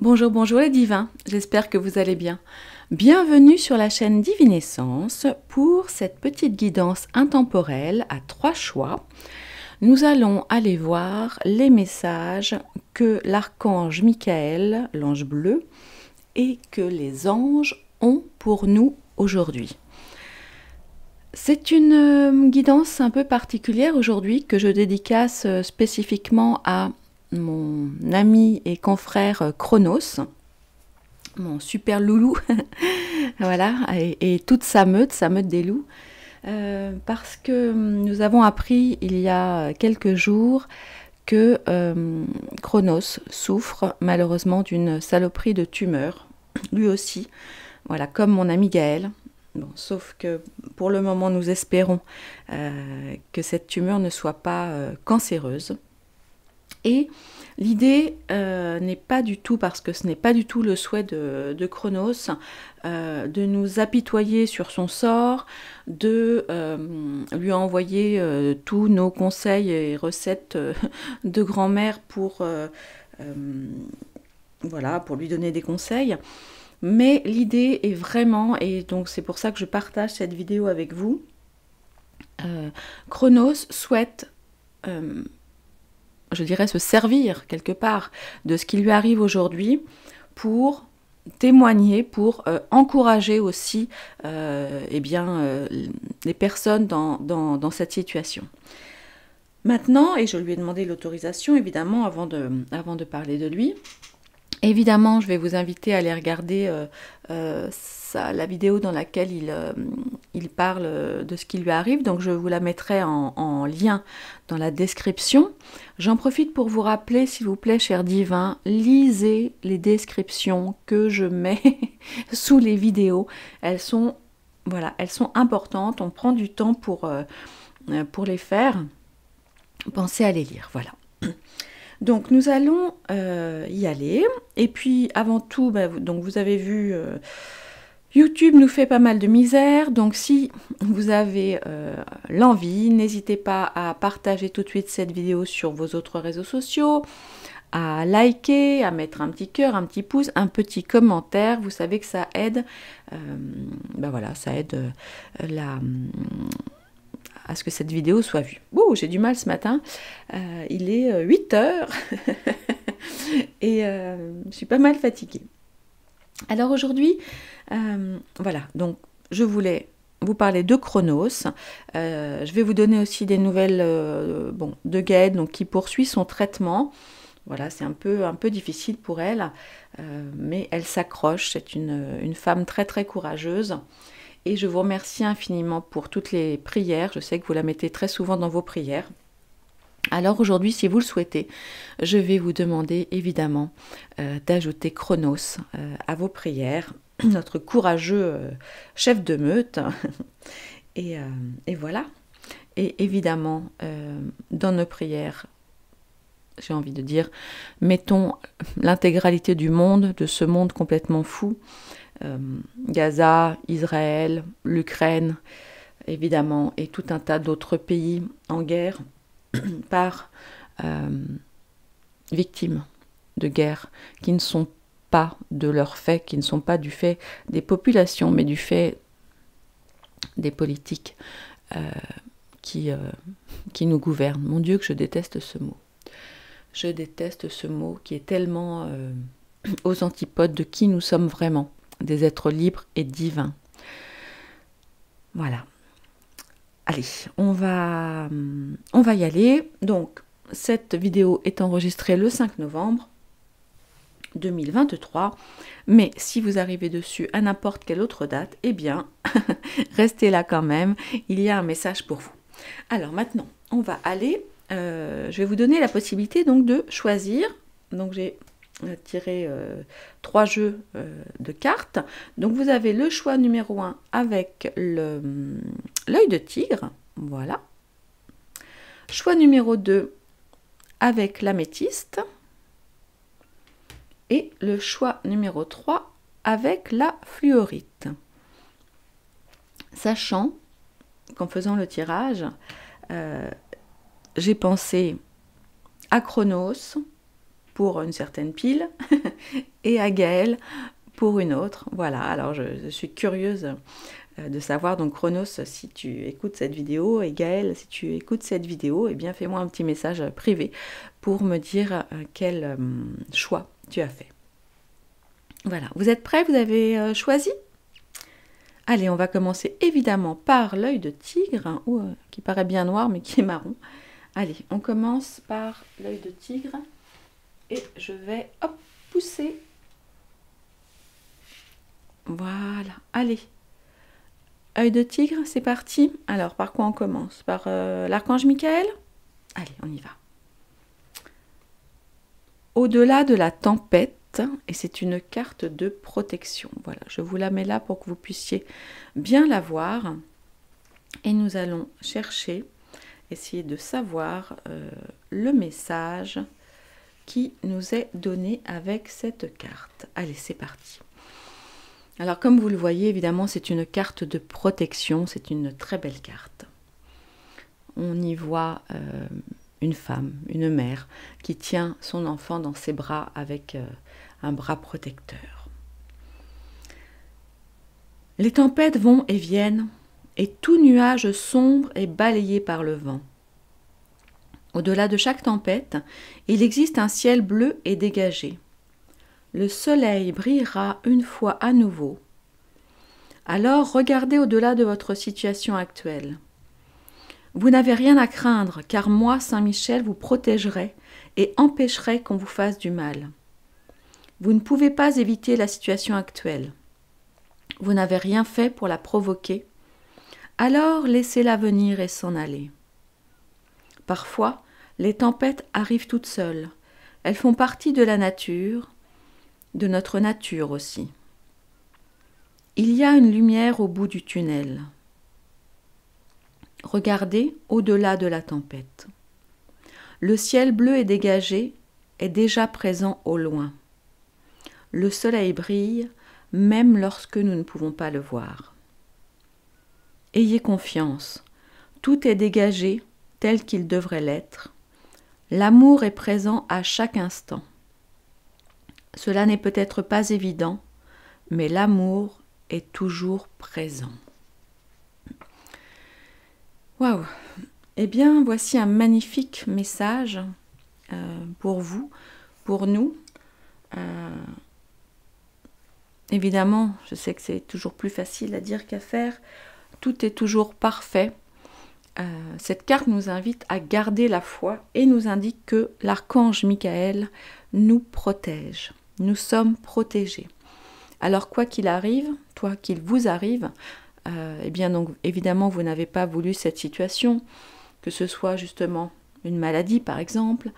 Bonjour, bonjour les divins, j'espère que vous allez bien. Bienvenue sur la chaîne Divinescence pour cette petite guidance intemporelle à 3 choix. Nous allons aller voir les messages que l'archange Michael, l'ange bleu, et que les anges ont pour nous aujourd'hui. C'est une guidance un peu particulière aujourd'hui que je dédicace spécifiquement à mon ami et confrère Chronos, mon super loulou, voilà, et toute sa meute des loups, parce que nous avons appris il y a quelques jours que Chronos souffre malheureusement d'une saloperie de tumeur, lui aussi, voilà, comme mon ami Gaël. Bon, sauf que pour le moment, nous espérons que cette tumeur ne soit pas cancéreuse. Et l'idée n'est pas du tout, parce que ce n'est pas du tout le souhait de Chronos, de nous apitoyer sur son sort, de lui envoyer tous nos conseils et recettes de grand-mère pour, voilà, pour lui donner des conseils. Mais l'idée est vraiment, et donc c'est pour ça que je partage cette vidéo avec vous, Chronos souhaite, je dirais, se servir quelque part de ce qui lui arrive aujourd'hui pour témoigner, pour encourager aussi les personnes dans cette situation. Maintenant, et je lui ai demandé l'autorisation évidemment avant de parler de lui, évidemment, je vais vous inviter à aller regarder la vidéo dans laquelle il parle de ce qui lui arrive. Donc, je vous la mettrai en lien dans la description. J'en profite pour vous rappeler, s'il vous plaît, chers divins, lisez les descriptions que je mets sous les vidéos. Elles sont importantes. On prend du temps pour les faire. Pensez à les lire, voilà. Donc nous allons y aller, et puis avant tout, donc vous avez vu, YouTube nous fait pas mal de misère, donc si vous avez l'envie, n'hésitez pas à partager tout de suite cette vidéo sur vos autres réseaux sociaux, à liker, à mettre un petit cœur, un petit pouce, un petit commentaire, vous savez que ça aide, ça aide à ce que cette vidéo soit vue. Ouh, j'ai du mal ce matin, il est 8 heures et je suis pas mal fatiguée. Alors aujourd'hui, voilà, donc je voulais vous parler de Chronos. Je vais vous donner aussi des nouvelles de Gaël, donc qui poursuit son traitement. Voilà, c'est un peu difficile pour elle, mais elle s'accroche. C'est une femme très très courageuse. Et je vous remercie infiniment pour toutes les prières. Je sais que vous la mettez très souvent dans vos prières. Alors aujourd'hui, si vous le souhaitez, je vais vous demander évidemment d'ajouter Chronos à vos prières, notre courageux chef de meute. et voilà. Et évidemment, dans nos prières, j'ai envie de dire, mettons l'intégralité du monde, de ce monde complètement fou, Gaza, Israël, l'Ukraine, évidemment, et tout un tas d'autres pays en guerre par victimes de guerre qui ne sont pas de leur fait, qui ne sont pas du fait des populations, mais du fait des politiques qui nous gouvernent. Mon Dieu, que je déteste ce mot. Je déteste ce mot qui est tellement aux antipodes de qui nous sommes vraiment. Des êtres libres et divins. Voilà. Allez, on va y aller. Donc, cette vidéo est enregistrée le 5 novembre 2023. Mais si vous arrivez dessus à n'importe quelle autre date, eh bien, restez là quand même. Il y a un message pour vous. Alors maintenant, on va aller. Je vais vous donner la possibilité donc de choisir. Donc j'ai tiré 3 jeux de cartes. Donc vous avez le choix numéro 1 avec l'œil de tigre, voilà. Choix numéro 2 avec l'améthyste. Et le choix numéro 3 avec la fluorite. Sachant qu'en faisant le tirage, j'ai pensé à Chronos, pour une certaine pile et à Gaël pour une autre. Voilà, alors je suis curieuse de savoir, donc Chronos, si tu écoutes cette vidéo, et Gaël, si tu écoutes cette vidéo, eh bien fais-moi un petit message privé pour me dire quel choix tu as fait. Voilà, vous êtes prêts? Vous avez choisi? Allez, on va commencer évidemment par l'œil de tigre, hein, qui paraît bien noir mais qui est marron. Allez, on commence par l'œil de tigre et je vais hop, pousser. Voilà, allez. Œil de tigre, c'est parti. Alors, par quoi on commence? Par l'archange Michael? Allez, on y va. Au-delà de la tempête, et c'est une carte de protection. Voilà, je vous la mets là pour que vous puissiez bien la voir. Et nous allons chercher, essayer de savoir le message qui nous est donné avec cette carte. Allez, c'est parti. Alors, comme vous le voyez, évidemment, c'est une carte de protection. C'est une très belle carte. On y voit une femme, une mère, qui tient son enfant dans ses bras avec un bras protecteur. Les tempêtes vont et viennent, et tout nuage sombre est balayé par le vent. Au-delà de chaque tempête, il existe un ciel bleu et dégagé. Le soleil brillera une fois à nouveau. Alors regardez au-delà de votre situation actuelle. Vous n'avez rien à craindre, car moi, Saint Michel, vous protégerai et empêcherai qu'on vous fasse du mal. Vous ne pouvez pas éviter la situation actuelle. Vous n'avez rien fait pour la provoquer. Alors laissez-la venir et s'en aller. Parfois, les tempêtes arrivent toutes seules. Elles font partie de la nature, de notre nature aussi. Il y a une lumière au bout du tunnel. Regardez au-delà de la tempête. Le ciel bleu et dégagé est déjà présent au loin. Le soleil brille même lorsque nous ne pouvons pas le voir. Ayez confiance, tout est dégagé tel qu'il devrait l'être. L'amour est présent à chaque instant. Cela n'est peut-être pas évident, mais l'amour est toujours présent. Waouh! Eh bien, voici un magnifique message pour vous, pour nous. Évidemment, je sais que c'est toujours plus facile à dire qu'à faire. Tout est toujours parfait. Cette carte nous invite à garder la foi et nous indique que l'archange Michael nous protège. Nous sommes protégés. Alors quoi qu'il arrive, toi qu'il vous arrive, eh bien donc évidemment vous n'avez pas voulu cette situation, que ce soit justement une maladie par exemple,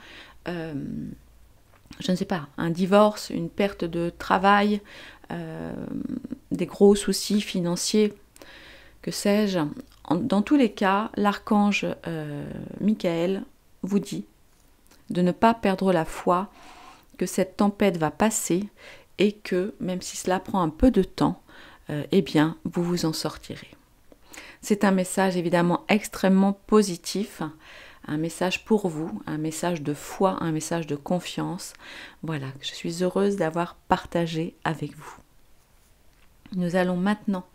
je ne sais pas, un divorce, une perte de travail, des gros soucis financiers, que sais-je. Dans tous les cas, l'archange Michael vous dit de ne pas perdre la foi, que cette tempête va passer et que, même si cela prend un peu de temps, eh bien, vous vous en sortirez. C'est un message évidemment extrêmement positif, un message pour vous, un message de foi, un message de confiance. Voilà, je suis heureuse d'avoir partagé avec vous. Nous allons maintenant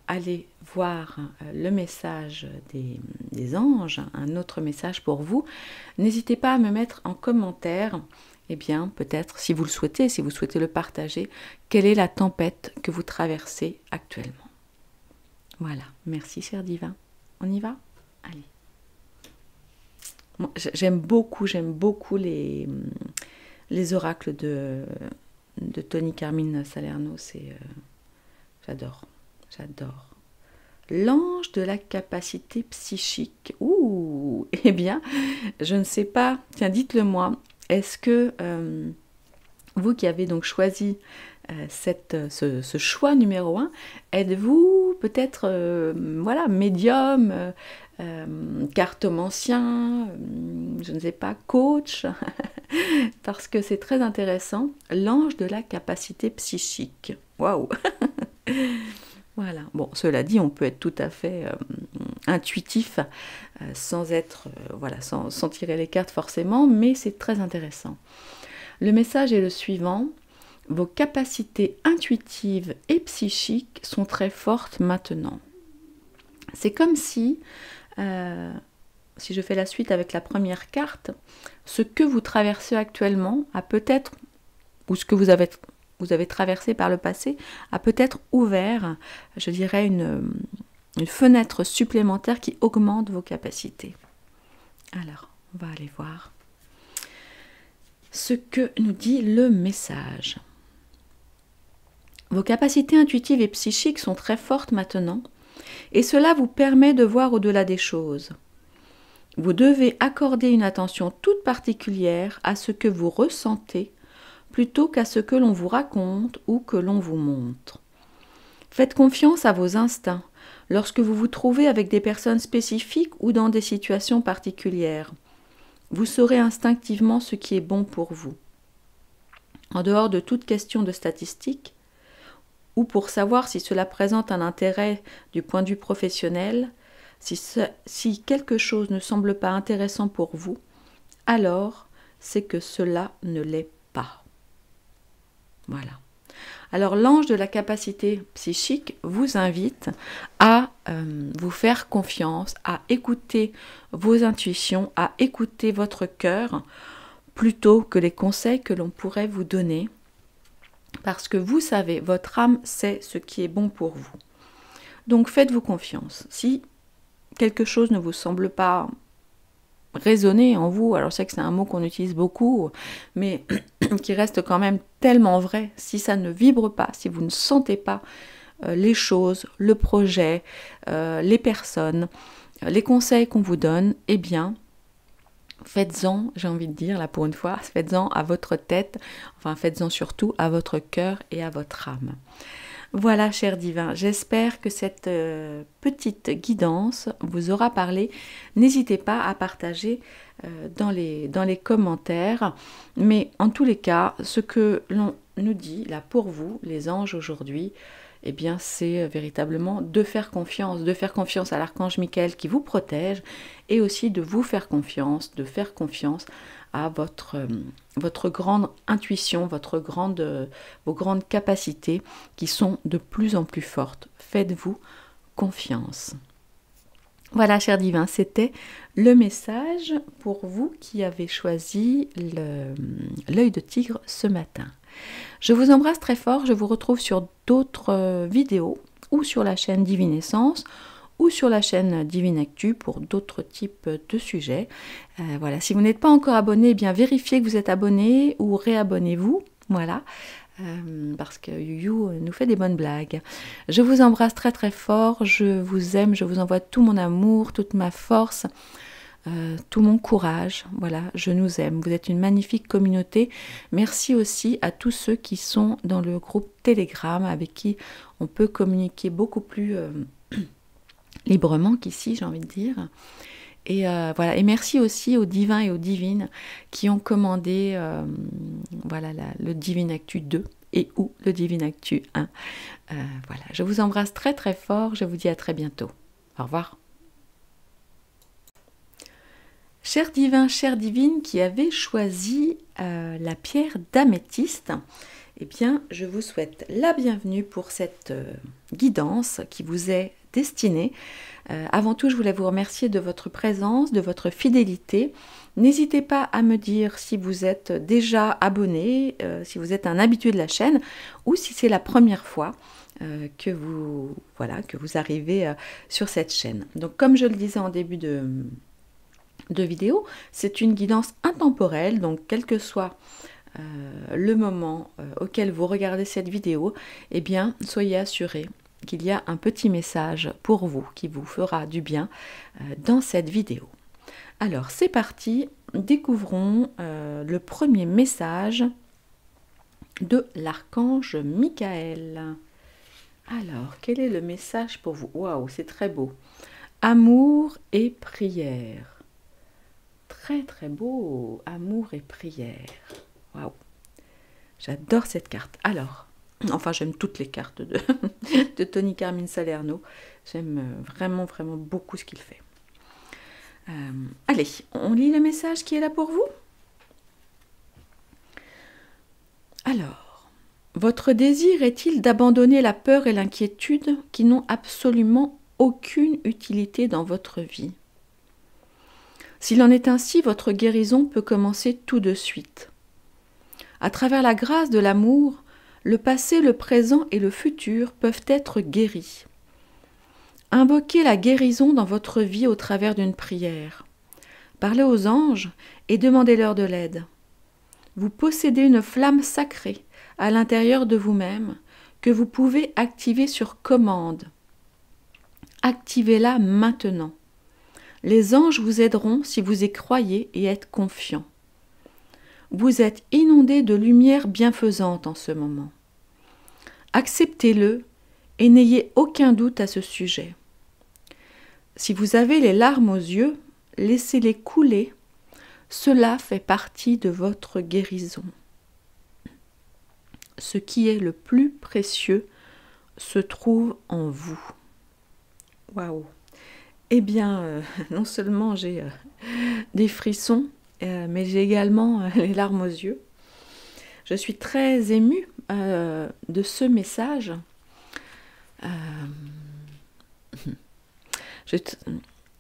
aller voir le message des anges, un autre message pour vous. N'hésitez pas à me mettre en commentaire, eh bien, peut-être, si vous le souhaitez, si vous souhaitez le partager, quelle est la tempête que vous traversez actuellement. Voilà, merci cher divin. On y va? Allez. Bon, j'aime beaucoup les oracles de Tony Carmine Salerno, j'adore. L'ange de la capacité psychique. Ouh, eh bien, je ne sais pas. Tiens, dites-le moi. Est-ce que vous qui avez donc choisi ce choix numéro 1, êtes-vous peut-être médium, cartomancien, je ne sais pas, coach, parce que c'est très intéressant. L'ange de la capacité psychique. Waouh. Voilà. Bon, cela dit, on peut être tout à fait intuitif, sans être, voilà, sans tirer les cartes forcément, mais c'est très intéressant. Le message est le suivant: vos capacités intuitives et psychiques sont très fortes maintenant. C'est comme si je fais la suite avec la première carte, ce que vous traversez actuellement a peut-être, ou ce que vous avez traversé par le passé, a peut-être ouvert, je dirais, une fenêtre supplémentaire qui augmente vos capacités. Alors, on va aller voir ce que nous dit le message. Vos capacités intuitives et psychiques sont très fortes maintenant, et cela vous permet de voir au-delà des choses. Vous devez accorder une attention toute particulière à ce que vous ressentez plutôt qu'à ce que l'on vous raconte ou que l'on vous montre. Faites confiance à vos instincts lorsque vous vous trouvez avec des personnes spécifiques ou dans des situations particulières. Vous saurez instinctivement ce qui est bon pour vous. En dehors de toute question de statistiques, ou pour savoir si cela présente un intérêt du point de vue professionnel, si quelque chose ne semble pas intéressant pour vous, alors c'est que cela ne l'est pas. Voilà. Alors l'ange de la capacité psychique vous invite à vous faire confiance, à écouter vos intuitions, à écouter votre cœur, plutôt que les conseils que l'on pourrait vous donner, parce que vous savez, votre âme sait ce qui est bon pour vous. Donc faites-vous confiance. Si quelque chose ne vous semble pas résonner en vous, alors je sais que c'est un mot qu'on utilise beaucoup, mais qui reste quand même tellement vrai, si ça ne vibre pas, si vous ne sentez pas les choses, le projet, les personnes, les conseils qu'on vous donne, eh bien, faites-en, j'ai envie de dire, là pour une fois, faites-en à votre tête, enfin faites-en surtout à votre cœur et à votre âme. Voilà, cher divin, j'espère que cette petite guidance vous aura parlé. N'hésitez pas à partager dans les commentaires. Mais en tous les cas, ce que l'on nous dit là pour vous, les anges aujourd'hui, eh bien c'est véritablement de faire confiance à l'archange Michael qui vous protège, et aussi de vous faire confiance, à votre grande intuition, vos grandes capacités qui sont de plus en plus fortes. Faites-vous confiance. Voilà, cher divin, c'était le message pour vous qui avez choisi l'œil de tigre ce matin. Je vous embrasse très fort, je vous retrouve sur d'autres vidéos ou sur la chaîne Divine Essence ou sur la chaîne Divine Actu pour d'autres types de sujets. Voilà, si vous n'êtes pas encore abonné, eh bien vérifiez que vous êtes abonné ou réabonnez-vous, voilà, parce que Youyou nous fait des bonnes blagues. Je vous embrasse très très fort, je vous aime, je vous envoie tout mon amour, toute ma force, tout mon courage. Voilà, je nous aime. Vous êtes une magnifique communauté. Merci aussi à tous ceux qui sont dans le groupe Telegram, avec qui on peut communiquer beaucoup plus librement qu'ici, j'ai envie de dire. Et voilà, et merci aussi aux divins et aux divines qui ont commandé voilà, le Divine Actu 2 et ou le Divine Actu 1. Voilà, je vous embrasse très très fort, je vous dis à très bientôt. Au revoir. Chers divins, chères divines qui avez choisi la pierre d'améthyste, eh bien, je vous souhaite la bienvenue pour cette guidance qui vous est destinée. Avant tout, je voulais vous remercier de votre présence, de votre fidélité. N'hésitez pas à me dire si vous êtes déjà abonné, si vous êtes un habitué de la chaîne, ou si c'est la première fois que vous arrivez sur cette chaîne. Donc, comme je le disais en début de vidéo, c'est une guidance intemporelle, donc quel que soit le moment auquel vous regardez cette vidéo, eh bien, soyez assurés qu'il y a un petit message pour vous qui vous fera du bien dans cette vidéo. Alors, c'est parti, découvrons le premier message de l'archange Michael. Alors, quel est le message pour vous? Waouh, c'est très beau. Amour et prière. Très très beau, amour et prière. Waouh, j'adore cette carte. Alors, Enfin, j'aime toutes les cartes de Tony Carmine Salerno. J'aime vraiment, vraiment beaucoup ce qu'il fait. Allez, on lit le message qui est là pour vous. Alors, votre désir est-il d'abandonner la peur et l'inquiétude qui n'ont absolument aucune utilité dans votre vie? S'il en est ainsi, votre guérison peut commencer tout de suite. À travers la grâce de l'amour, le passé, le présent et le futur peuvent être guéris. Invoquez la guérison dans votre vie au travers d'une prière. Parlez aux anges et demandez-leur de l'aide. Vous possédez une flamme sacrée à l'intérieur de vous-même que vous pouvez activer sur commande. Activez-la maintenant. Les anges vous aideront si vous y croyez et êtes confiant. Vous êtes inondé de lumière bienfaisante en ce moment. Acceptez-le et n'ayez aucun doute à ce sujet. Si vous avez les larmes aux yeux, laissez-les couler. Cela fait partie de votre guérison. Ce qui est le plus précieux se trouve en vous. Waouh! Eh bien, non seulement j'ai des frissons, mais j'ai également les larmes aux yeux. Je suis très émue de ce message.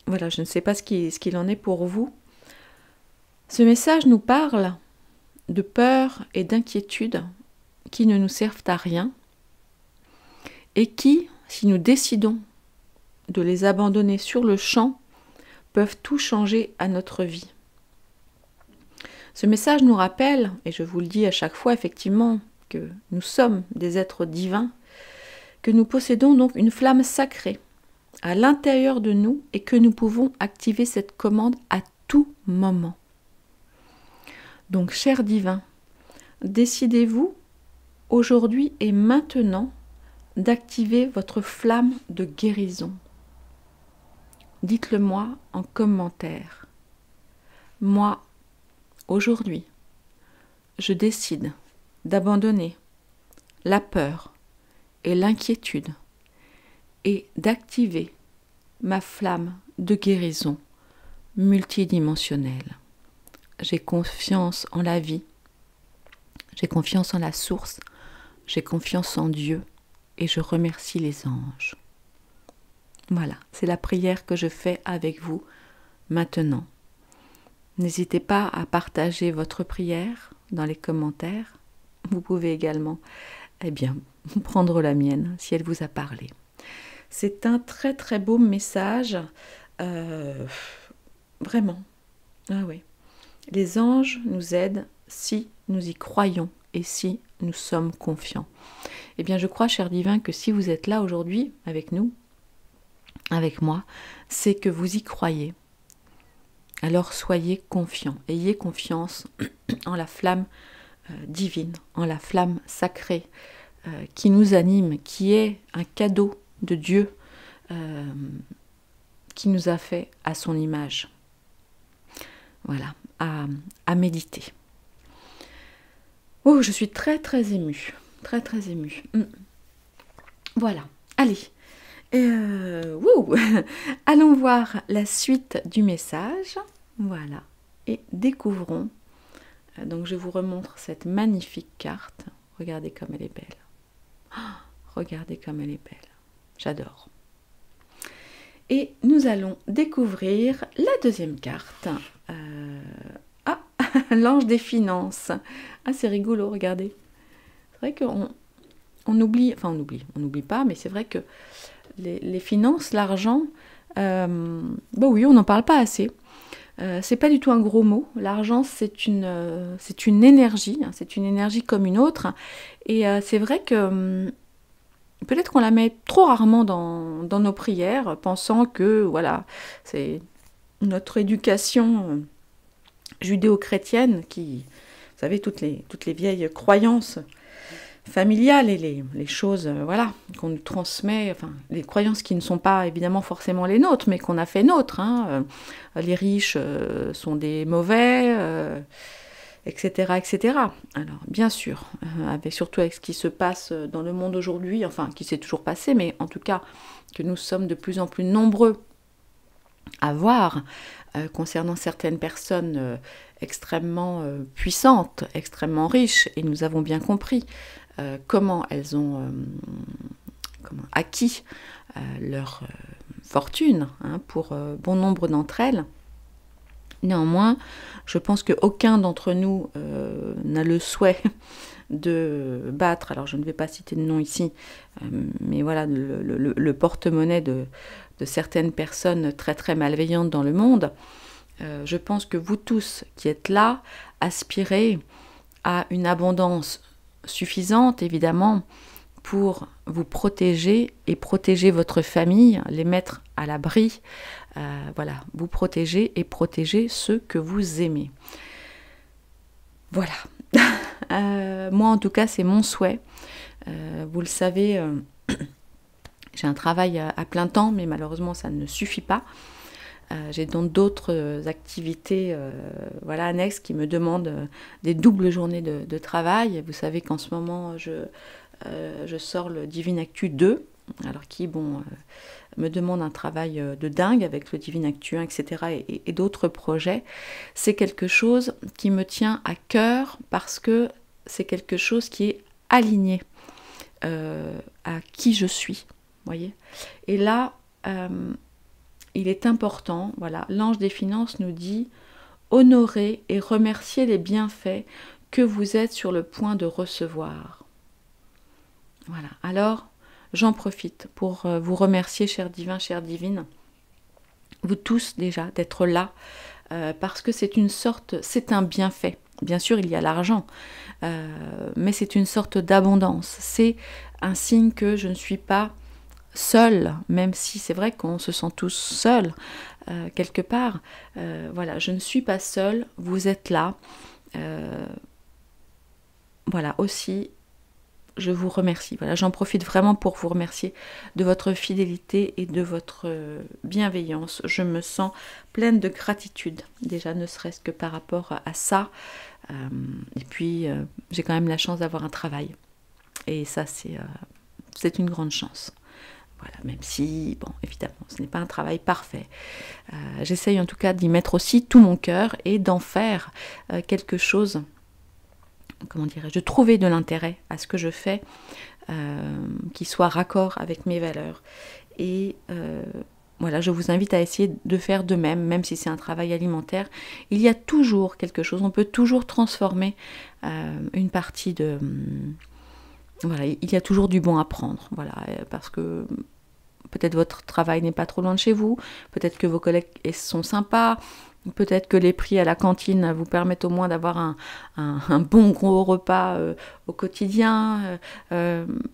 Voilà, je ne sais pas ce qu'il en est pour vous. Ce message nous parle de peur et d'inquiétude qui ne nous servent à rien et qui, si nous décidons de les abandonner sur le champ, peuvent tout changer à notre vie. Ce message nous rappelle, et je vous le dis à chaque fois effectivement, que nous sommes des êtres divins, que nous possédons donc une flamme sacrée à l'intérieur de nous et que nous pouvons activer cette commande à tout moment. Donc, chers divins, décidez-vous aujourd'hui et maintenant d'activer votre flamme de guérison. Dites-le moi en commentaire. Moi, aujourd'hui, je décide d'abandonner la peur et l'inquiétude et d'activer ma flamme de guérison multidimensionnelle. J'ai confiance en la vie, j'ai confiance en la source, j'ai confiance en Dieu et je remercie les anges. Voilà, c'est la prière que je fais avec vous maintenant. N'hésitez pas à partager votre prière dans les commentaires. Vous pouvez également prendre la mienne si elle vous a parlé. C'est un très très beau message, vraiment. Ah oui. Les anges nous aident si nous y croyons et si nous sommes confiants. Eh bien, je crois, cher divin, que si vous êtes là aujourd'hui avec nous, avec moi, c'est que vous y croyez. Alors soyez confiants, ayez confiance en la flamme divine, en la flamme sacrée qui nous anime, qui est un cadeau de Dieu qui nous a fait à son image. Voilà, à méditer. Oh, je suis très très émue, très très émue. Voilà, allez. Allons voir la suite du message. Voilà. Et découvrons. Donc je vous remontre cette magnifique carte. Regardez comme elle est belle. Regardez comme elle est belle. J'adore. Et nous allons découvrir la deuxième carte. L'ange des finances. Ah, c'est rigolo, regardez. C'est vrai qu'on oublie, on n'oublie pas, mais c'est vrai que les finances, l'argent, oui, on n'en parle pas assez. C'est pas du tout un gros mot. L'argent, c'est une énergie, hein, c'est une énergie comme une autre. Et c'est vrai que peut-être qu'on la met trop rarement dans nos prières, pensant que voilà, c'est notre éducation judéo-chrétienne qui, vous savez, toutes les vieilles croyances familiales et les choses qu'on nous transmet, enfin les croyances qui ne sont pas évidemment forcément les nôtres, mais qu'on a fait nôtres. Les riches sont des mauvais, etc., etc. Alors, bien sûr, surtout avec ce qui se passe dans le monde aujourd'hui, enfin, qui s'est toujours passé, mais en tout cas, que nous sommes de plus en plus nombreux à voir concernant certaines personnes extrêmement puissantes, extrêmement riches, et nous avons bien compris comment elles ont acquis leur fortune, hein, pour bon nombre d'entre elles. Néanmoins, je pense qu'aucun d'entre nous n'a le souhait de battre, alors je ne vais pas citer de nom ici, mais voilà, le porte-monnaie de certaines personnes très très malveillantes dans le monde. Je pense que vous tous qui êtes là, aspirez à une abondance suffisante, évidemment, pour vous protéger et protéger votre famille, les mettre à l'abri, voilà, vous protéger et protéger ceux que vous aimez. Voilà. Moi, en tout cas, c'est mon souhait. Vous le savez, j'ai un travail à plein temps, mais malheureusement, ça ne suffit pas. J'ai donc d'autres activités voilà, annexes qui me demandent des doubles journées de travail. Vous savez qu'en ce moment, je sors le Divine Actu 2, alors qui, me demande un travail de dingue avec le Divine Actu 1, etc. et d'autres projets. C'est quelque chose qui me tient à cœur parce que c'est quelque chose qui est aligné à qui je suis, voyez. Et là, il est important, voilà, l'ange des finances nous dit « Honorez et remerciez les bienfaits que vous êtes sur le point de recevoir. » Voilà, alors j'en profite pour vous remercier, chers divins, chères divines, vous tous déjà, d'être là, parce que c'est un bienfait. Bien sûr, il y a l'argent, mais c'est une sorte d'abondance. C'est un signe que je ne suis pas seule, même si c'est vrai qu'on se sent tous seuls, quelque part. Voilà, je ne suis pas seule, vous êtes là. Voilà, aussi, je vous remercie. Voilà, j'en profite vraiment pour vous remercier de votre fidélité et de votre bienveillance. Je me sens pleine de gratitude, déjà ne serait-ce que par rapport à ça. Et puis, j'ai quand même la chance d'avoir un travail. Et ça, c'est une grande chance. Voilà, même si, bon, évidemment, ce n'est pas un travail parfait. J'essaye en tout cas d'y mettre aussi tout mon cœur et d'en faire quelque chose, comment dirais-je, de trouver de l'intérêt à ce que je fais, qui soit raccord avec mes valeurs. Et voilà, je vous invite à essayer de faire de même, même si c'est un travail alimentaire. Il y a toujours quelque chose, on peut toujours transformer une partie de... Voilà, il y a toujours du bon à prendre, voilà, parce que peut-être votre travail n'est pas trop loin de chez vous, peut-être que vos collègues sont sympas, peut-être que les prix à la cantine vous permettent au moins d'avoir un bon gros repas au quotidien.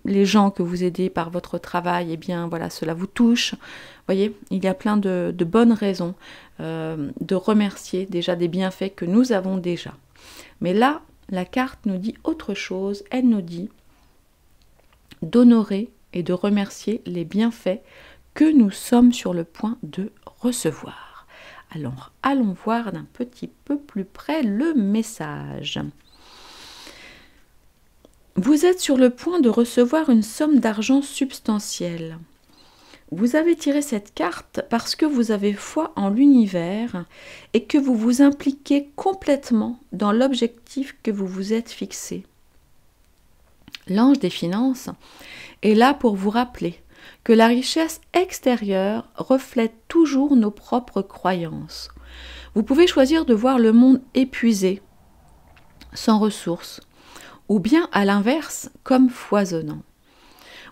Les gens que vous aidez par votre travail, eh bien voilà, cela vous touche. Vous voyez, il y a plein de bonnes raisons de remercier déjà des bienfaits que nous avons déjà. Mais là, la carte nous dit autre chose, elle nous dit d'honorer et de remercier les bienfaits que nous sommes sur le point de recevoir. Alors, allons voir d'un petit peu plus près le message. Vous êtes sur le point de recevoir une somme d'argent substantielle. Vous avez tiré cette carte parce que vous avez foi en l'univers et que vous vous impliquez complètement dans l'objectif que vous vous êtes fixé. L'ange des finances est là pour vous rappeler que la richesse extérieure reflète toujours nos propres croyances. Vous pouvez choisir de voir le monde épuisé, sans ressources, ou bien à l'inverse, comme foisonnant.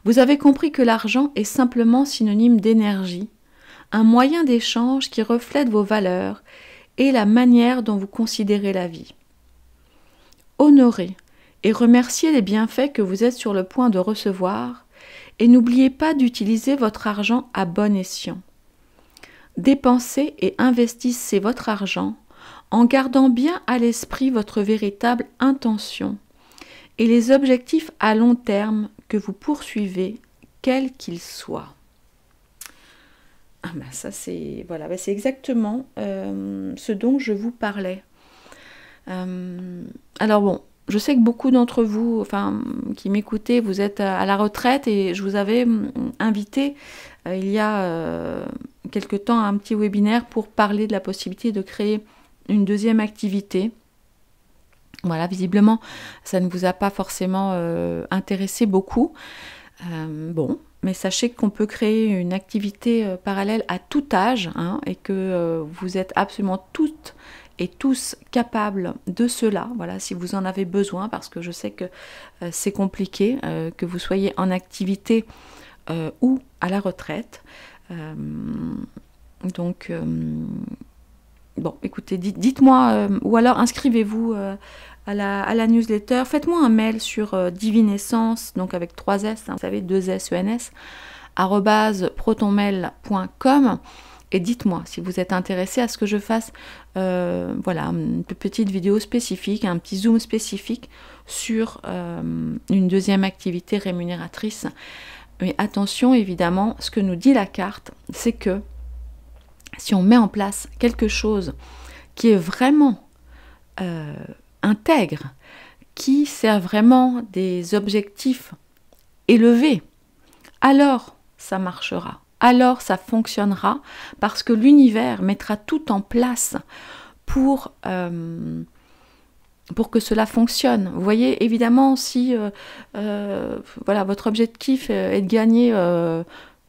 Vous avez compris que l'argent est simplement synonyme d'énergie, un moyen d'échange qui reflète vos valeurs et la manière dont vous considérez la vie. Honorez et remerciez les bienfaits que vous êtes sur le point de recevoir et n'oubliez pas d'utiliser votre argent à bon escient. Dépensez et investissez votre argent en gardant bien à l'esprit votre véritable intention et les objectifs à long terme que vous poursuivez, quels qu'ils soient. Ah ça c'est voilà, c'est exactement ce dont je vous parlais. Alors bon, je sais que beaucoup d'entre vous, enfin, qui m'écoutez, vous êtes à la retraite et je vous avais invité il y a quelque temps à un petit webinaire pour parler de la possibilité de créer une deuxième activité. Voilà, visiblement, ça ne vous a pas forcément intéressé beaucoup. Bon, mais sachez qu'on peut créer une activité parallèle à tout âge, hein, et que vous êtes absolument toutes et tous capables de cela, voilà, si vous en avez besoin, parce que je sais que c'est compliqué, que vous soyez en activité ou à la retraite. Donc, bon, écoutez, dites-moi, ou alors inscrivez-vous à la newsletter. Faites-moi un mail sur divinescence, donc avec 3 S, hein, vous savez, 2 S, ENS, @protonmail.com. Et dites-moi si vous êtes intéressé à ce que je fasse voilà, une petite vidéo spécifique, un petit zoom spécifique sur une deuxième activité rémunératrice. Mais attention, évidemment, ce que nous dit la carte, c'est que si on met en place quelque chose qui est vraiment intègre, qui sert vraiment des objectifs élevés, alors ça marchera. Alors ça fonctionnera parce que l'univers mettra tout en place pour que cela fonctionne. Vous voyez, évidemment, si voilà, votre objectif est de gagner,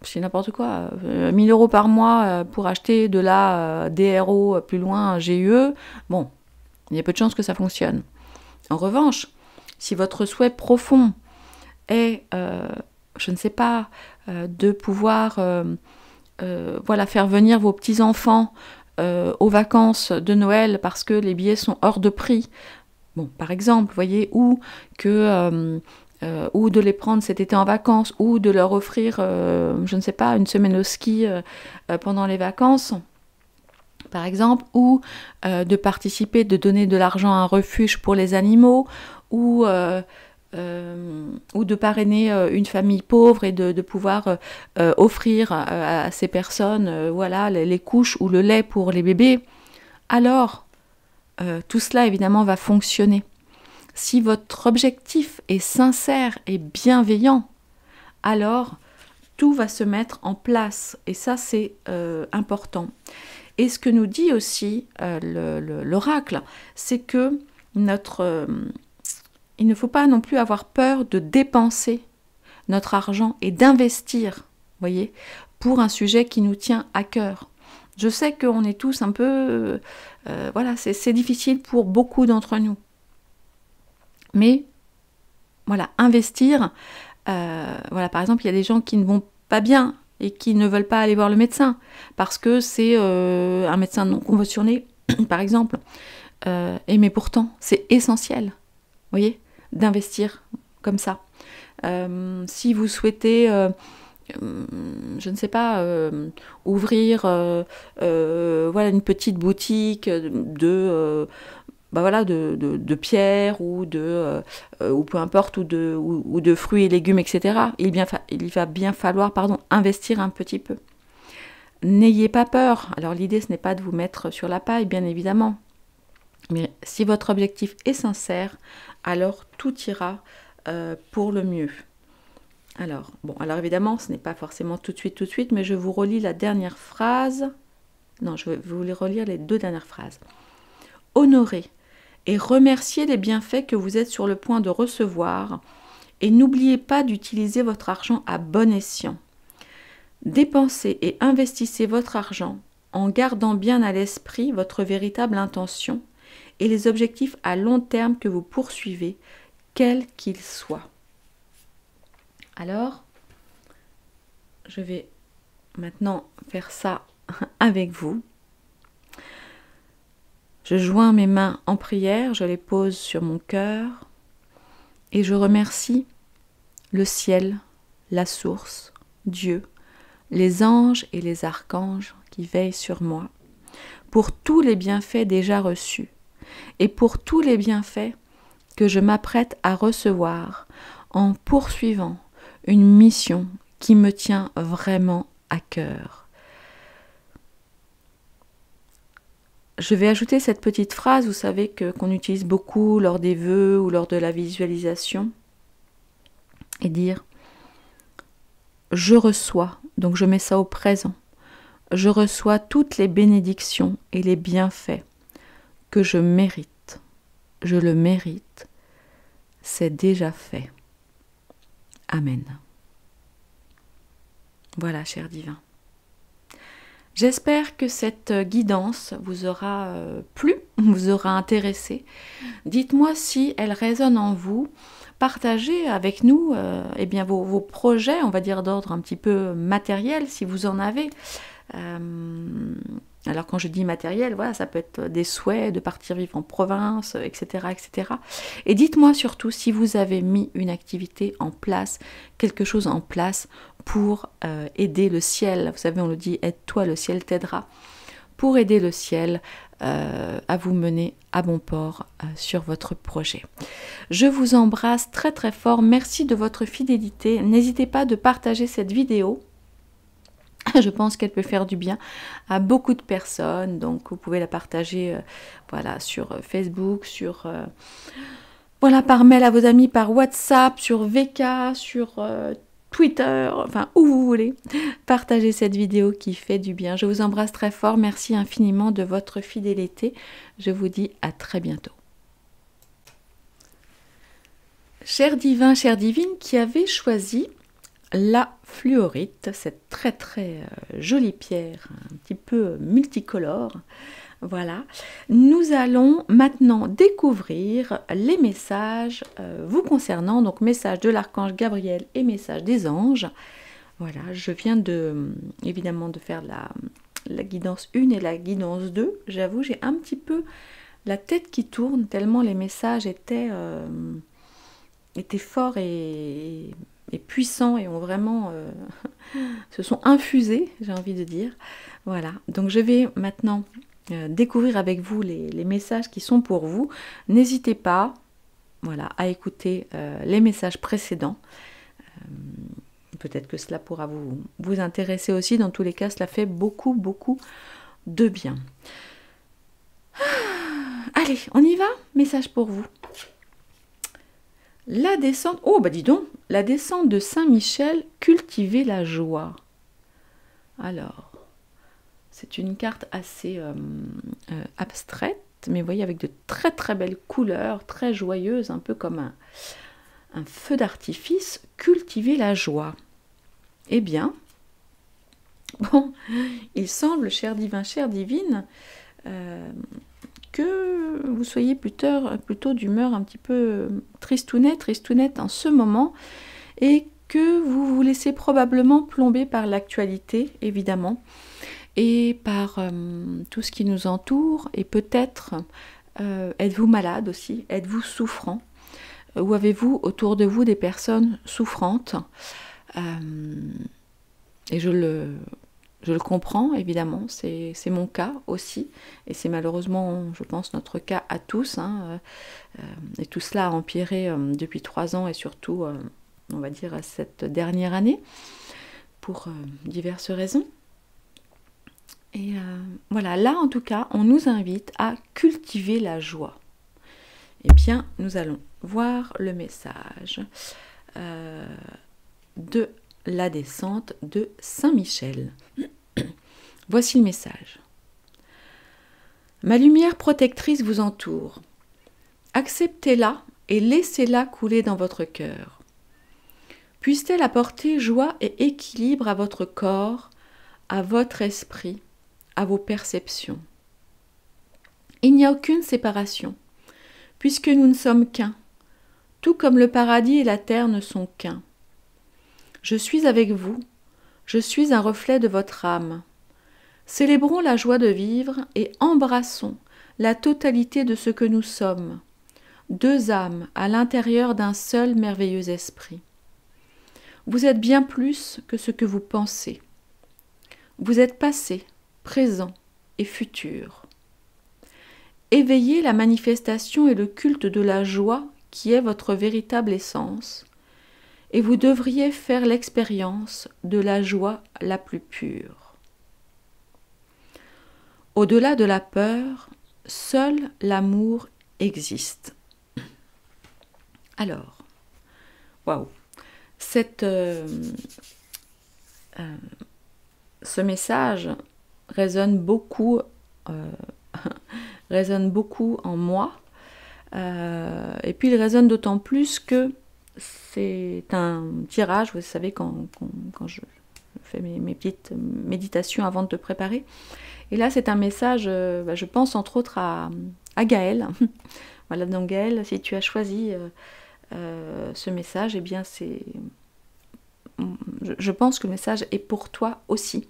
c'est n'importe quoi, 1000 € par mois pour acheter de la DRO plus loin, GUE, bon, il y a peu de chances que ça fonctionne. En revanche, si votre souhait profond est, je ne sais pas, de pouvoir voilà, faire venir vos petits-enfants aux vacances de Noël parce que les billets sont hors de prix, bon, par exemple, vous voyez, ou de les prendre cet été en vacances, ou de leur offrir, je ne sais pas, une semaine au ski pendant les vacances, par exemple, ou de participer, de donner de l'argent à un refuge pour les animaux, ou de parrainer une famille pauvre et de pouvoir offrir à ces personnes voilà, les couches ou le lait pour les bébés, alors tout cela évidemment va fonctionner. Si votre objectif est sincère et bienveillant, alors tout va se mettre en place et ça c'est important. Et ce que nous dit aussi l'oracle, c'est que il ne faut pas non plus avoir peur de dépenser notre argent et d'investir, voyez, pour un sujet qui nous tient à cœur. Je sais qu'on est tous un peu... voilà, c'est difficile pour beaucoup d'entre nous. Mais, voilà, investir... voilà, par exemple, il y a des gens qui ne vont pas bien et qui ne veulent pas aller voir le médecin parce que c'est un médecin non conventionné, par exemple. Mais pourtant, c'est essentiel, vous voyez, d'investir comme ça. Si vous souhaitez... je ne sais pas, ouvrir voilà, une petite boutique de pierre ou ou peu importe, ou de fruits et légumes, etc. Il va bien falloir investir un petit peu. N'ayez pas peur. Alors l'idée, ce n'est pas de vous mettre sur la paille, bien évidemment. Mais si votre objectif est sincère, alors tout ira pour le mieux. Alors évidemment, ce n'est pas forcément tout de suite, mais je vous relis la dernière phrase. Non, je vais vous les relire les 2 dernières phrases. Honorez et remerciez les bienfaits que vous êtes sur le point de recevoir et n'oubliez pas d'utiliser votre argent à bon escient. Dépensez et investissez votre argent en gardant bien à l'esprit votre véritable intention et les objectifs à long terme que vous poursuivez, quels qu'ils soient. Alors, je vais maintenant faire ça avec vous. Je joins mes mains en prière, je les pose sur mon cœur et je remercie le ciel, la source, Dieu, les anges et les archanges qui veillent sur moi, pour tous les bienfaits déjà reçus et pour tous les bienfaits que je m'apprête à recevoir en poursuivant une mission qui me tient vraiment à cœur. je vais ajouter cette petite phrase, vous savez, qu'on utilise beaucoup lors des vœux ou lors de la visualisation, et dire « Je reçois », donc je mets ça au présent, « Je reçois toutes les bénédictions et les bienfaits que je mérite. Je le mérite. C'est déjà fait. Amen. » Voilà, cher divin. J'espère que cette guidance vous aura plu, vous aura intéressé. Dites-moi si elle résonne en vous. Partagez avec nous eh bien vos projets, on va dire d'ordre un petit peu matériel, si vous en avez. Alors quand je dis matériel, voilà, ça peut être des souhaits de partir vivre en province, etc., etc. Et dites-moi surtout si vous avez mis une activité en place, quelque chose en place pour aider le ciel. Vous savez, on le dit, aide-toi, le ciel t'aidera. Pour aider le ciel à vous mener à bon port sur votre projet. Je vous embrasse très très fort. Merci de votre fidélité. N'hésitez pas de partager cette vidéo. Je pense qu'elle peut faire du bien à beaucoup de personnes. Donc vous pouvez la partager voilà, sur Facebook, voilà, par mail à vos amis, par WhatsApp, sur VK, sur Twitter, enfin où vous voulez. Partagez cette vidéo qui fait du bien. Je vous embrasse très fort. Merci infiniment de votre fidélité. Je vous dis à très bientôt. Cher divin, chère divine, qui avait choisi la fluorite, cette très très jolie pierre, un petit peu multicolore. Voilà, nous allons maintenant découvrir les messages vous concernant, donc messages de l'archange Gabriel et messages des anges. Voilà, je viens évidemment de faire la guidance 1 et la guidance 2. J'avoue, j'ai un petit peu la tête qui tourne tellement les messages étaient forts et puissants et ont vraiment se sont infusés, j'ai envie de dire. Voilà, donc je vais maintenant découvrir avec vous les messages qui sont pour vous. N'hésitez pas, voilà, à écouter les messages précédents. Peut-être que cela pourra vous intéresser aussi. Dans tous les cas, cela fait beaucoup, beaucoup de bien. Allez, on y va? Message pour vous. La descente, oh bah dis donc, la descente de Saint-Michel, cultiver la joie. Alors, c'est une carte assez abstraite, mais vous voyez avec de très très belles couleurs, très joyeuses, un peu comme un feu d'artifice, cultiver la joie. Eh bien, bon, il semble, cher divin, chère divine, que vous soyez plutôt d'humeur un petit peu tristounette en ce moment, et que vous vous laissez probablement plomber par l'actualité, évidemment, et par tout ce qui nous entoure, et peut-être êtes-vous malade aussi, êtes-vous souffrant, ou avez-vous autour de vous des personnes souffrantes, et je le comprends, évidemment, c'est mon cas aussi, et c'est malheureusement, je pense, notre cas à tous, hein, et tout cela a empiré depuis 3 ans, et surtout, on va dire, cette dernière année, pour diverses raisons. Et voilà, là en tout cas, on nous invite à cultiver la joie. Eh bien, nous allons voir le message de la descente de Saint-Michel. Voici le message. Ma lumière protectrice vous entoure. Acceptez-la et laissez-la couler dans votre cœur. Puisse-t-elle apporter joie et équilibre à votre corps, à votre esprit, à vos perceptions. Il n'y a aucune séparation, puisque nous ne sommes qu'un, tout comme le paradis et la terre ne sont qu'un. Je suis avec vous, je suis un reflet de votre âme. Célébrons la joie de vivre et embrassons la totalité de ce que nous sommes, 2 âmes à l'intérieur d'un seul merveilleux esprit. Vous êtes bien plus que ce que vous pensez. Vous êtes passé, présent et futur. Éveillez la manifestation et le culte de la joie qui est votre véritable essence, et vous devriez faire l'expérience de la joie la plus pure. Au-delà de la peur, seul l'amour existe. Alors, waouh, ce message résonne beaucoup, résonne beaucoup en moi. Et puis il résonne d'autant plus que c'est un tirage, vous savez, quand je fais mes petites méditations avant de te préparer. Et là, c'est un message, je pense entre autres à Gaëlle. Voilà, donc Gaëlle, si tu as choisi ce message, eh bien je pense que le message est pour toi aussi.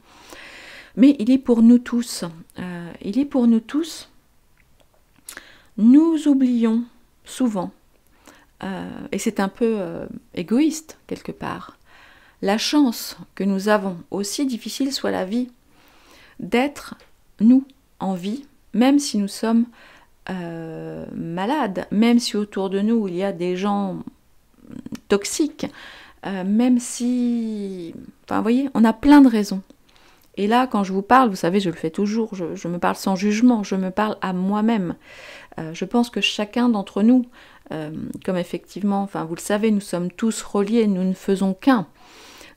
Mais il est pour nous tous. Il est pour nous tous. Nous oublions souvent, et c'est un peu égoïste quelque part, la chance que nous avons, aussi difficile soit la vie, d'être nous en vie, même si nous sommes malades, même si autour de nous il y a des gens toxiques, même si... Enfin, vous voyez, on a plein de raisons. Et là, quand je vous parle, vous savez, je le fais toujours, je me parle sans jugement, je me parle à moi-même. Je pense que chacun d'entre nous, comme effectivement, enfin vous le savez, nous sommes tous reliés, nous ne faisons qu'un.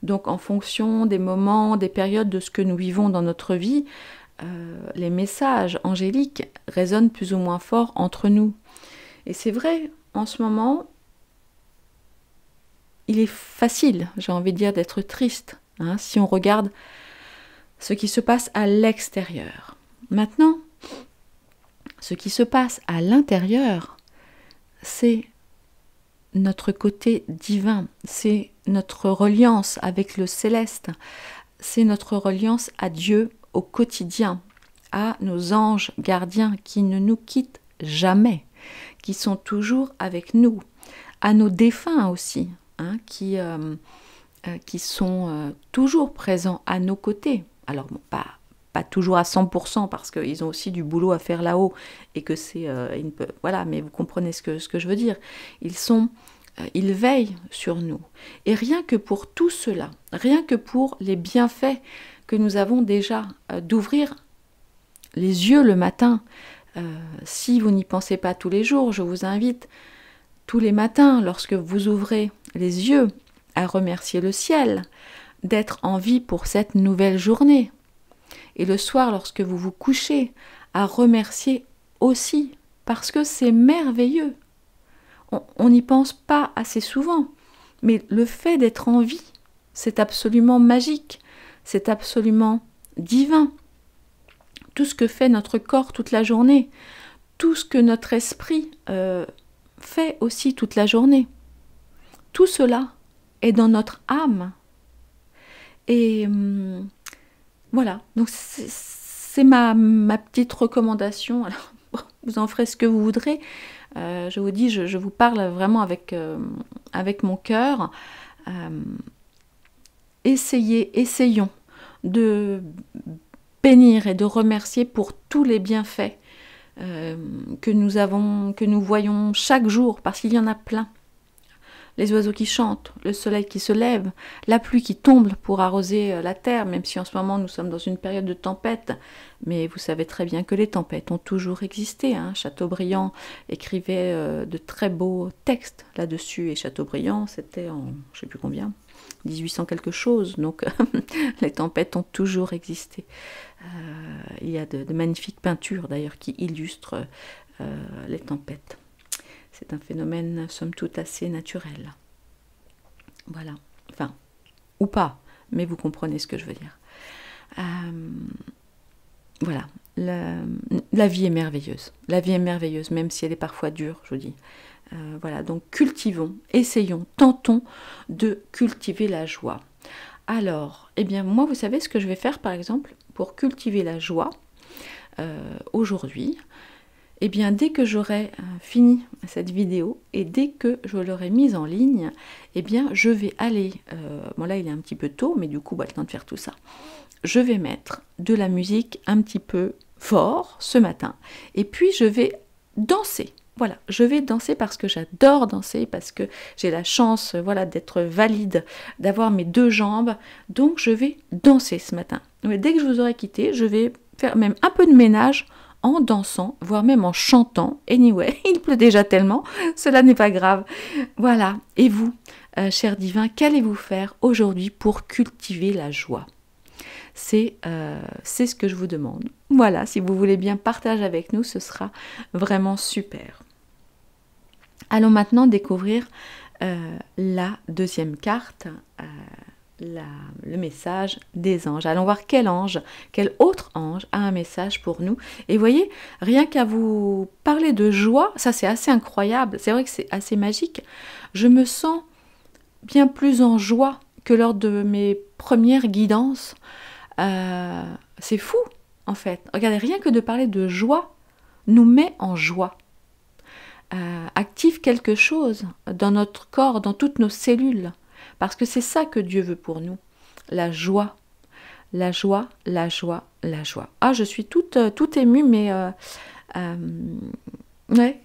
Donc en fonction des moments, des périodes de ce que nous vivons dans notre vie, les messages angéliques résonnent plus ou moins fort entre nous. Et c'est vrai, en ce moment, il est facile, j'ai envie de dire, d'être triste, hein, si on regarde ce qui se passe à l'extérieur. Maintenant, ce qui se passe à l'intérieur, c'est notre côté divin, c'est notre reliance avec le céleste, c'est notre reliance à Dieu au quotidien, à nos anges gardiens qui ne nous quittent jamais, qui sont toujours avec nous, à nos défunts aussi, hein, qui sont toujours présents à nos côtés. Alors, bon, pas toujours à 100% parce qu'ils ont aussi du boulot à faire là-haut et que c'est... voilà, mais vous comprenez ce que je veux dire. Ils veillent sur nous. Et rien que pour tout cela, rien que pour les bienfaits que nous avons déjà, d'ouvrir les yeux le matin, si vous n'y pensez pas tous les jours, je vous invite tous les matins, lorsque vous ouvrez les yeux, à remercier le ciel, d'être en vie pour cette nouvelle journée. Et le soir, lorsque vous vous couchez, à remercier aussi, parce que c'est merveilleux. On n'y pense pas assez souvent, mais le fait d'être en vie, c'est absolument magique, c'est absolument divin. Tout ce que fait notre corps toute la journée, tout ce que notre esprit fait aussi toute la journée, tout cela est dans notre âme. Et voilà, donc c'est ma petite recommandation. Alors, vous en ferez ce que vous voudrez. Je vous dis, je vous parle vraiment avec mon cœur. Essayons de bénir et de remercier pour tous les bienfaits que nous voyons chaque jour, parce qu'il y en a plein. Les oiseaux qui chantent, le soleil qui se lève, la pluie qui tombe pour arroser la terre, même si en ce moment nous sommes dans une période de tempête. Mais vous savez très bien que les tempêtes ont toujours existé, hein. Chateaubriand écrivait de très beaux textes là-dessus, et Chateaubriand, c'était en, je ne sais plus combien, 1800 quelque chose, donc les tempêtes ont toujours existé. Il y a de magnifiques peintures d'ailleurs qui illustrent les tempêtes. C'est un phénomène, somme toute, assez naturel. Voilà. Enfin, ou pas, mais vous comprenez ce que je veux dire. Voilà. La vie est merveilleuse. La vie est merveilleuse, même si elle est parfois dure, je vous dis. Voilà, donc cultivons, essayons, tentons de cultiver la joie. Alors, eh bien, moi, vous savez ce que je vais faire, par exemple, pour cultiver la joie aujourd'hui. Eh bien, dès que j'aurai fini cette vidéo et dès que je l'aurai mise en ligne, eh bien, je vais aller... bon, là, il est un petit peu tôt, mais du coup, le temps de faire tout ça. Je vais mettre de la musique un petit peu fort ce matin. Et puis, je vais danser. Voilà, je vais danser parce que j'adore danser, parce que j'ai la chance, voilà, d'être valide, d'avoir mes deux jambes. Donc, je vais danser ce matin. Mais dès que je vous aurai quitté, je vais faire même un peu de ménage en dansant, voire même en chantant. Anyway, il pleut déjà tellement, cela n'est pas grave. Voilà, et vous, cher divin, qu'allez-vous faire aujourd'hui pour cultiver la joie? C'est ce que je vous demande. Voilà, si vous voulez bien partager avec nous, ce sera vraiment super. Allons maintenant découvrir la deuxième carte, le message des anges. Allons voir quel autre ange a un message pour nous. Et voyez, rien qu'à vous parler de joie, ça c'est assez incroyable, c'est vrai que c'est assez magique. Je me sens bien plus en joie que lors de mes premières guidances. C'est fou en fait. Regardez, rien que de parler de joie nous met en joie. Active quelque chose dans notre corps, dans toutes nos cellules. Parce que c'est ça que Dieu veut pour nous. La joie. La joie, la joie, la joie. Ah, je suis toute émue, mais... ouais,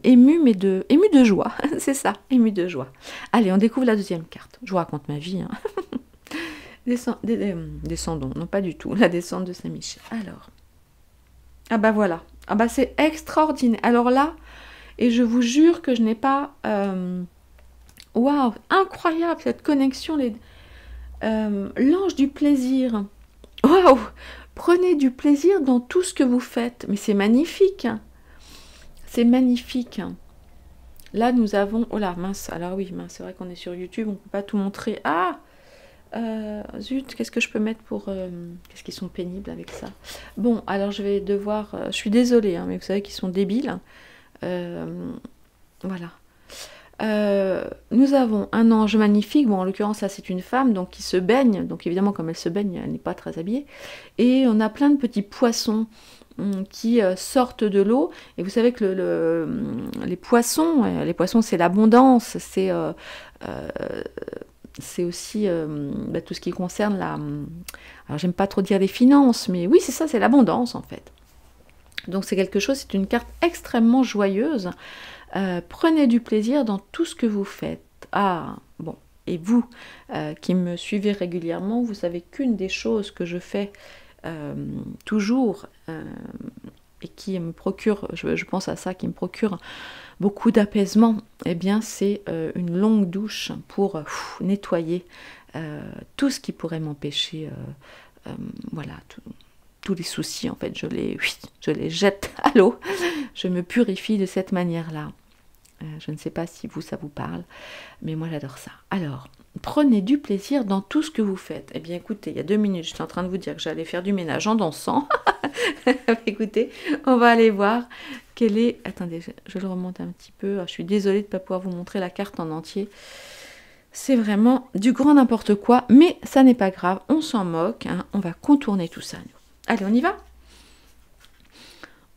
émue de joie. C'est ça, émue de joie. Allez, on découvre la deuxième carte. Je vous raconte ma vie. Hein. Descendons, non pas du tout. La descente de Saint-Michel. Alors. Ah bah voilà. Ah bah c'est extraordinaire. Alors là... Et je vous jure que je n'ai pas... Waouh, incroyable cette connexion. L'ange du plaisir. Waouh, prenez du plaisir dans tout ce que vous faites. Mais c'est magnifique. C'est magnifique. Là, nous avons... Oh là, mince. Alors oui, mince, c'est vrai qu'on est sur YouTube, on ne peut pas tout montrer. Ah zut, qu'est-ce que je peux mettre pour... Qu'est-ce qu'ils sont pénibles avec ça? Bon, alors je vais devoir... je suis désolée, hein, mais vous savez qu'ils sont débiles. Voilà. Nous avons un ange magnifique, bon en l'occurrence ça c'est une femme donc qui se baigne, donc évidemment comme elle se baigne elle n'est pas très habillée, et on a plein de petits poissons qui sortent de l'eau, et vous savez que les poissons c'est l'abondance, c'est aussi tout ce qui concerne alors j'aime pas trop dire les finances, mais oui c'est ça, c'est l'abondance en fait. Donc c'est quelque chose, c'est une carte extrêmement joyeuse. Prenez du plaisir dans tout ce que vous faites. Ah, bon. Et vous qui me suivez régulièrement, vous savez qu'une des choses que je fais toujours et qui me procure, je pense à ça, qui me procure beaucoup d'apaisement, eh bien c'est une longue douche pour nettoyer tout ce qui pourrait m'empêcher, voilà, tous les soucis, en fait, je les jette à l'eau. Je me purifie de cette manière-là. Je ne sais pas si ça vous parle, mais moi j'adore ça. Alors, prenez du plaisir dans tout ce que vous faites. Eh bien, écoutez, il y a 2 minutes, j'étais en train de vous dire que j'allais faire du ménage en dansant. Écoutez, on va aller voir quelle est... Attendez, je le remonte un petit peu. Je suis désolée de ne pas pouvoir vous montrer la carte en entier. C'est vraiment du grand n'importe quoi, mais ça n'est pas grave, on s'en moque, hein. On va contourner tout ça, nous. Allez, on y va.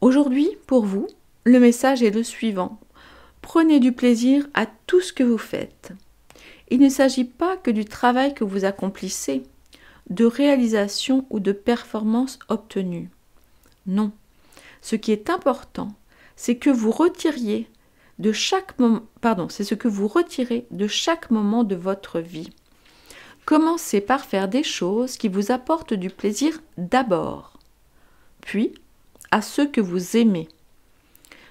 Aujourd'hui, pour vous, le message est le suivant. Prenez du plaisir à tout ce que vous faites. Il ne s'agit pas que du travail que vous accomplissez, de réalisation ou de performance obtenue. Non. Ce qui est important, c'est que vous retiriez de chaque moment, c'est ce que vous retirez de chaque moment de votre vie. Commencez par faire des choses qui vous apportent du plaisir d'abord, puis à ceux que vous aimez,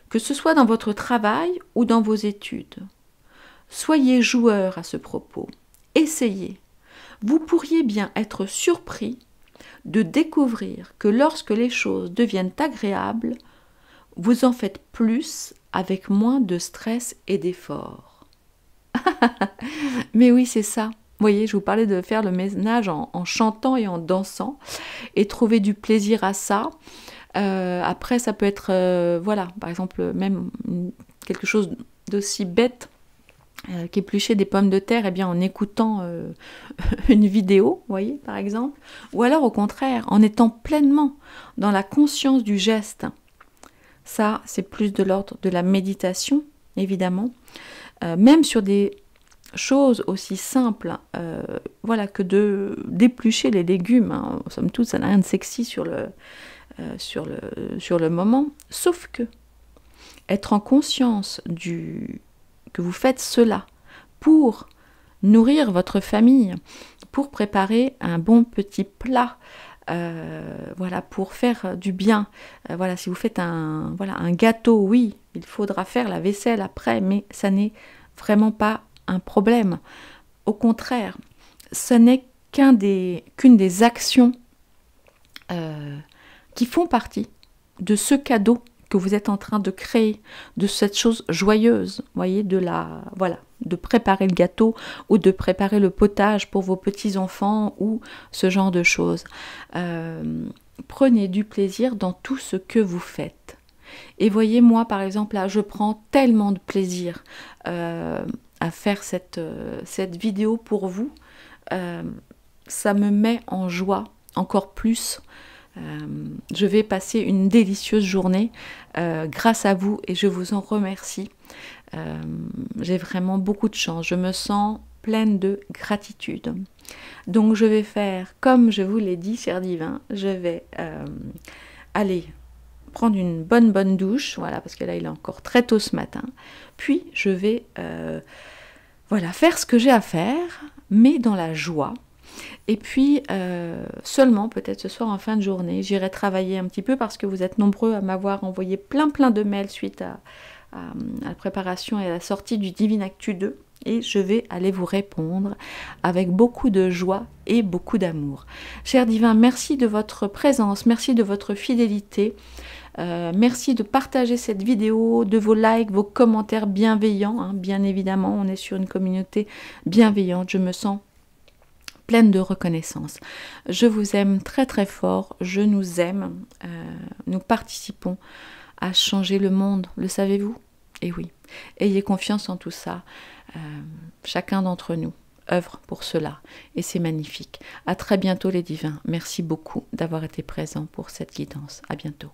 que ce soit dans votre travail ou dans vos études. Soyez joueur à ce propos. Essayez. Vous pourriez bien être surpris de découvrir que lorsque les choses deviennent agréables, vous en faites plus avec moins de stress et d'effort. Mais oui, c'est ça. Vous voyez, je vous parlais de faire le ménage en chantant et en dansant et trouver du plaisir à ça. Après, ça peut être, voilà, par exemple, même quelque chose d'aussi bête qu'éplucher des pommes de terre, eh bien, en écoutant une vidéo, vous voyez, par exemple. Ou alors, au contraire, en étant pleinement dans la conscience du geste. Ça, c'est plus de l'ordre de la méditation, évidemment. Même sur des chose aussi simple, voilà, que d'éplucher les légumes, hein. Somme toute, ça n'a rien de sexy sur le moment, sauf que être en conscience que vous faites cela pour nourrir votre famille, pour préparer un bon petit plat voilà, pour faire du bien. Voilà, si vous faites un gâteau, oui, il faudra faire la vaisselle après, mais ça n'est vraiment pas un problème. Au contraire, ce n'est qu'une des actions qui font partie de ce cadeau que vous êtes en train de créer, de cette chose joyeuse, voyez, de préparer le gâteau ou de préparer le potage pour vos petits-enfants ou ce genre de choses. Prenez du plaisir dans tout ce que vous faites. Et voyez, moi, par exemple, là, je prends tellement de plaisir à faire cette vidéo pour vous. Ça me met en joie encore plus. Je vais passer une délicieuse journée grâce à vous et je vous en remercie. J'ai vraiment beaucoup de chance. Je me sens pleine de gratitude. Donc je vais faire comme je vous l'ai dit, cher divin. Je vais aller prendre une bonne douche, voilà, parce que là il est encore très tôt ce matin. Puis je vais voilà, faire ce que j'ai à faire, mais dans la joie. Et puis, seulement, peut-être ce soir en fin de journée, j'irai travailler un petit peu parce que vous êtes nombreux à m'avoir envoyé plein de mails suite à la préparation et à la sortie du Divine Actu 2. Et je vais aller vous répondre avec beaucoup de joie et beaucoup d'amour. Cher divin, merci de votre présence, merci de votre fidélité. Merci de partager cette vidéo, de vos likes, vos commentaires bienveillants. Hein, bien évidemment, on est sur une communauté bienveillante. Je me sens pleine de reconnaissance. Je vous aime très très fort, je nous aime, nous participons à changer le monde, le savez-vous? Et oui, ayez confiance en tout ça, chacun d'entre nous œuvre pour cela, et c'est magnifique. À très bientôt les divins, merci beaucoup d'avoir été présents pour cette guidance, à bientôt.